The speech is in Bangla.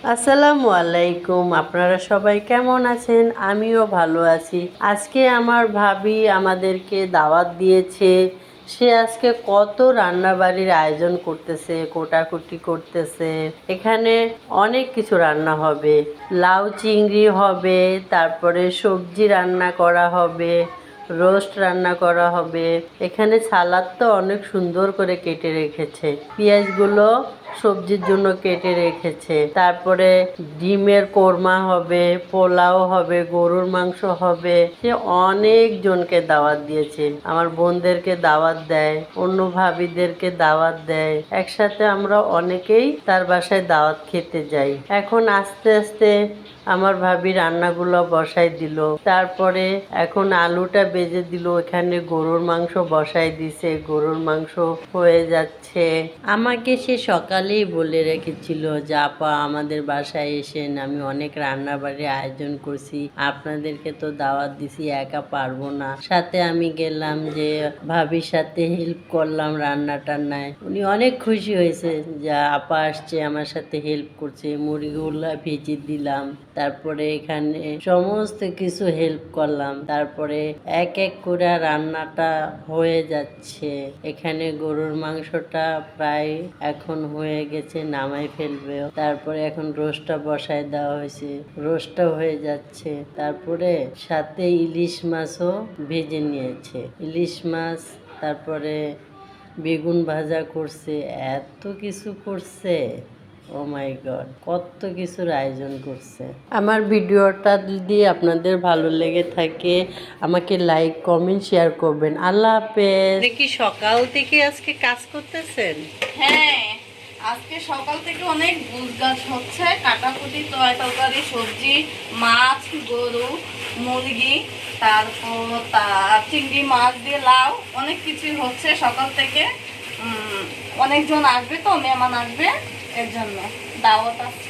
আসসালামু আলাইকুম। আপনারা সবাই কেমন আছেন? আমিও ভালো আছি। আজকে আমার ভাবি আমাদেরকে দাওয়াত দিয়েছে। সে আজকে কত রান্নাবাড়ির আয়োজন করতেছে, কোটাকুটি করতেছে। এখানে অনেক কিছু রান্না হবে। লাউ চিংড়ি হবে, তারপরে সবজি রান্না করা হবে, রোস্ট রান্না করা হবে। এখানে সালাদ তো অনেক সুন্দর করে কেটে রেখেছে, পেঁয়াজগুলো সবজির জন্য কেটে রেখেছে। তারপরে ডিমের কোরমা হবে, পোলাও হবে, গরুর মাংস হবে। সে অনেক জনকে দাওয়াত দিয়েছে। আমার বোনদেরকে দাওয়াত দেয়, অন্য ভাবিদেরকে দাওয়াত দেয়। একসাথে আমরা অনেকেই তার বাসায় দাওয়াত খেতে যাই। এখন আস্তে আস্তে আমার ভাবি রান্নাগুলো বসাই দিল। তারপরে এখন আলুটা বেজে দিল, এখানে গরুর মাংস বসাই দিছে, গরুর মাংস হয়ে যাচ্ছে। আমাকে সে সকালেই বলে রেখেছিল যে আপা আমাদের বাসায় এসেন, আমি অনেক রান্না বাড়ির আয়োজন করছি, আপনাদেরকে তো দাওয়াত দিছি, একা পারবো না। সাথে আমি গেলাম, যে ভাবির সাথে হেল্প করলাম রান্না টান্নায়। উনি অনেক খুশি হয়েছে যে আপা আসছে, আমার সাথে হেল্প করছে। মুড়িগুলা ভেজে দিলাম, তারপরে এখানে সমস্ত কিছু হেল্প করলাম। তারপরে এক এক করে রান্নাটা হয়ে যাচ্ছে। এখানে গরুর মাংসটা প্রায় এখন হয়ে গেছে, নামাই ফেলবে। তারপরে এখন রোস্টটা বসায় দেওয়া হয়েছে, রোস্টটা হয়ে যাচ্ছে। তারপরে সাথে ইলিশ মাছও ভেজে নিয়েছে, ইলিশ মাছ। তারপরে বেগুন ভাজা করছে, এত কিছু করছে। ও মাই গড, কত কিছুর আয়োজন করছে। আমার ভিডিওটা যদি আপনাদের ভালো লেগে থাকে, আমাকে লাইক কমেন্ট শেয়ার করবেন। আল্লাহ হাফেজ। দেখি সকাল থেকে আজকে কাজ করতেছেন? হ্যাঁ, আজকে সকাল থেকে অনেক গুছগাছ হচ্ছে, কাটাকুটি, তরকারি, সবজি, মাছ, গরু, মুরগি, তারপর চিংড়ি মাছ দিয়ে লাউ, অনেক কিছুই হচ্ছে সকাল থেকে। অনেকজন আসবে তো, মেহমান আসবে, এর জন্য দাওয়াত আছে।